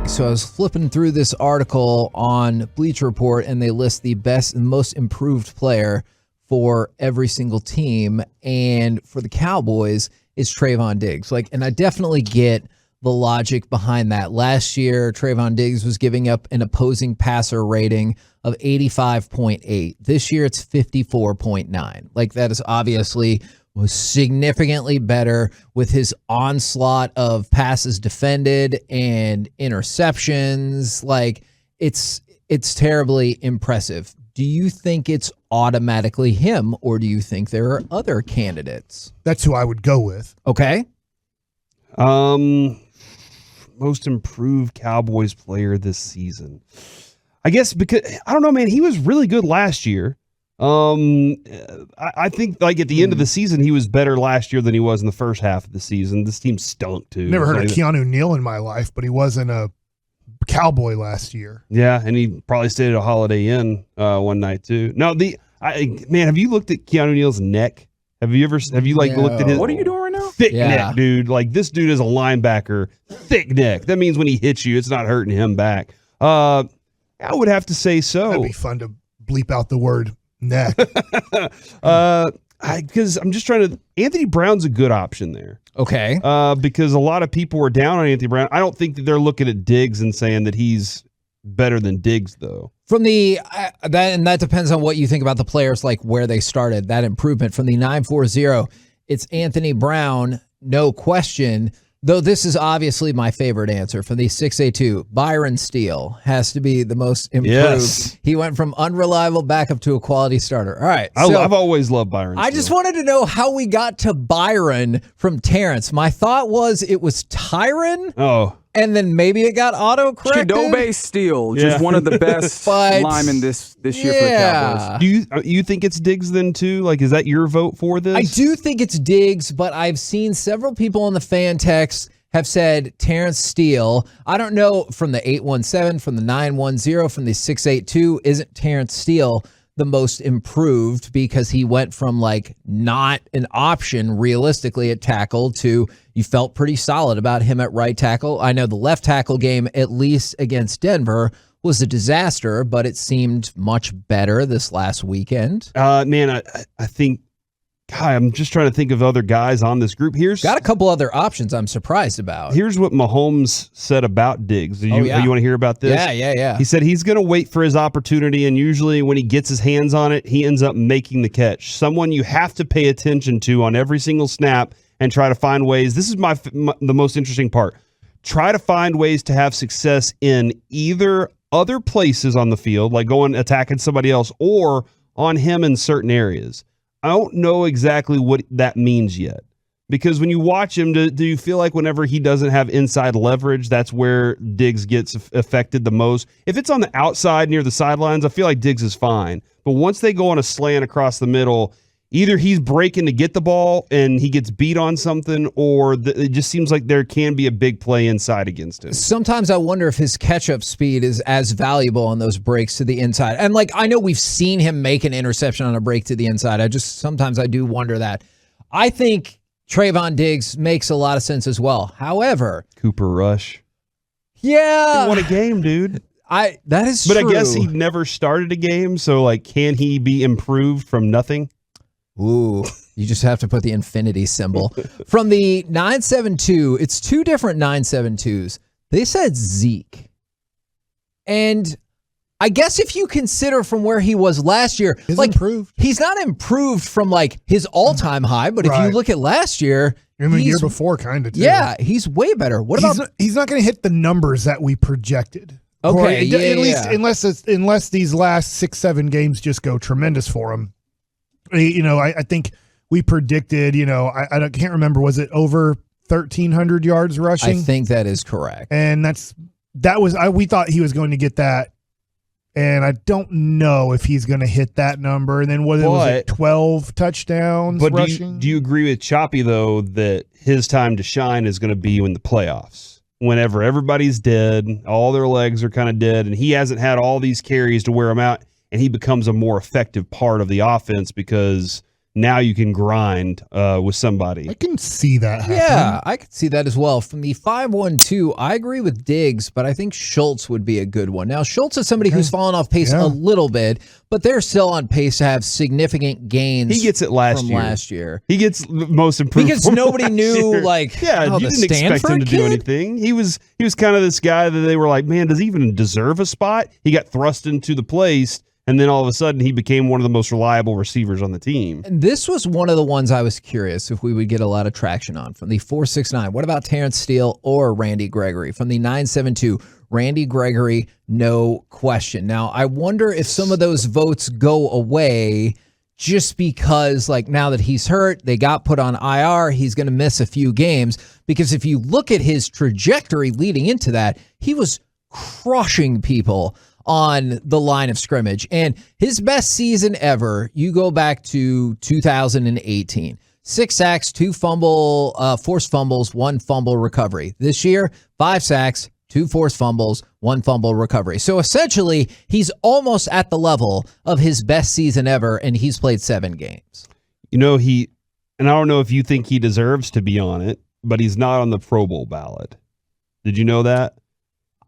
So I was flipping through this article on Bleacher Report, and they list the best and most improved player for every single team. And for the Cowboys, it's Trevon Diggs. And I definitely get the logic behind that. Last year, Trevon Diggs was giving up an opposing passer rating of 85.8. This year, it's 54.9. That is obviously was significantly better with his onslaught of passes defended and interceptions. It's terribly impressive. Do you think it's automatically him, or do you think there are other candidates? That's who I would go with. Okay. Most improved Cowboys player this season. I guess because, I don't know, man, he was really good last year. I think at the end of the season, he was better last year than he was in the first half of the season. This team stunk too. Never heard of Keanu Neal in my life, but he wasn't a Cowboy last year. Yeah, and he probably stayed at a Holiday Inn one night too. No, man, have you looked at Keanu Neal's neck? Have you looked at his? What are you doing right now? Thick neck, dude. This dude is a linebacker. Thick neck. That means when he hits you, it's not hurting him back. I would have to say so. That'd be fun to bleep out the word neck. Because I'm just trying to. Anthony Brown's a good option there. Okay. Because a lot of people were down on Anthony Brown. I don't think that they're looking at Diggs and saying that he's better than Diggs, though. From that depends on what you think about the players, where they started. That improvement from the 940, it's Anthony Brown, no question. Though this is obviously my favorite answer from the 682. Byron Steele has to be the most improved. Yes. He went from unreliable backup to a quality starter. All right. I've always loved Byron Steele. I just wanted to know how we got to Byron from Terrence. My thought was it was Tyron. Oh. And then maybe it got auto-corrected. Shadobe Steele, just one of the best linemen this year for the Cowboys. Do you think it's Diggs then too? Is that your vote for this? I do think it's Diggs, but I've seen several people on the fan text have said Terence Steele. I don't know from the 817, from the 910, from the 682, isn't Terence Steele the most improved because he went from not an option realistically at tackle to you felt pretty solid about him at right tackle. I know the left tackle game, at least against Denver, was a disaster, but it seemed much better this last weekend. Man, I think, God, I'm just trying to think of other guys on this group. Got a couple other options I'm surprised about. Here's what Mahomes said about Diggs. You want to hear about this? Yeah. He said he's going to wait for his opportunity, and usually when he gets his hands on it, he ends up making the catch. Someone you have to pay attention to on every single snap and try to find ways. This is the most interesting part. Try to find ways to have success in either other places on the field, like going attacking somebody else, or on him in certain areas. I don't know exactly what that means yet, because when you watch him, do you feel like whenever he doesn't have inside leverage, that's where Diggs gets affected the most? If it's on the outside near the sidelines, I feel like Diggs is fine. But once they go on a slant across the middle, either he's breaking to get the ball and he gets beat on something, or it just seems like there can be a big play inside against him. Sometimes I wonder if his catch-up speed is as valuable on those breaks to the inside. And I know we've seen him make an interception on a break to the inside. Sometimes I do wonder that. I think Trevon Diggs makes a lot of sense as well. However, Cooper Rush. Yeah. He won a game, dude. That is true. But I guess he never started a game, so can he be improved from nothing? Ooh, you just have to put the infinity symbol. From the 972, it's two different 972s. They said Zeke. And I guess if you consider from where he was last year, he's improved. He's not improved from his all-time high, but if you look at last year, and the year before kind of too. Yeah, he's way better. He's not going to hit the numbers that we projected. Okay, at least unless these last 6-7 games just go tremendous for him. I think we predicted, I can't remember, was it over 1,300 yards rushing? I think that is correct. And we thought he was going to get that. And I don't know if he's going to hit that number. And then was it 12 touchdowns rushing? Do you agree with Choppy, though, that his time to shine is going to be in the playoffs? Whenever everybody's dead, all their legs are kind of dead, and he hasn't had all these carries to wear him out, and he becomes a more effective part of the offense because now you can grind with somebody. I can see that happening. Yeah, I could see that as well. From the 5-1-2, I agree with Diggs, but I think Schultz would be a good one. Now, Schultz is somebody who's fallen off pace a little bit, but they're still on pace to have significant gains. He gets it last year. He gets most improved because nobody knew, year. like, you didn't expect him to do anything. He was kind of this guy that they were like, man, does he even deserve a spot? He got thrust into the place. And then all of a sudden, he became one of the most reliable receivers on the team. And this was one of the ones I was curious if we would get a lot of traction on. From the 469, what about Terence Steele or Randy Gregory? From the 972, Randy Gregory, no question. Now, I wonder if some of those votes go away just because, like, now that he's hurt, they got put on IR, he's going to miss a few games. Because if you look at his trajectory leading into that, he was crushing people on the line of scrimmage. And his best season ever, you go back to 2018. 6 sacks, 2 forced fumbles, 1 fumble recovery. This year, 5 sacks, 2 forced fumbles, 1 fumble recovery. So essentially, he's almost at the level of his best season ever, and he's played 7 games. You know, and I don't know if you think he deserves to be on it, but he's not on the Pro Bowl ballot. Did you know that?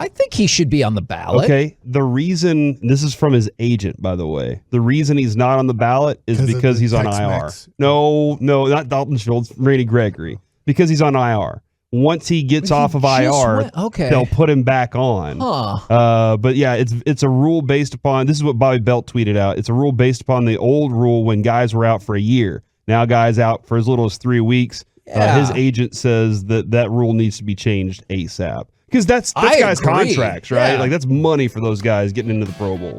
I think he should be on the ballot. Okay. The reason, this is from his agent, by the way. The reason he's not on the ballot is because he's on IR. No, not Dalton Schultz, Randy Gregory. Because he's on IR. Once he gets off of IR, they'll put him back on. But yeah, it's a rule based upon, this is what Bobby Belt tweeted out. It's a rule based upon the old rule when guys were out for a year. Now guys out for as little as 3 weeks. His agent says that rule needs to be changed ASAP. Because that's guys' contracts, right? Yeah. Like, that's money for those guys getting into the Pro Bowl.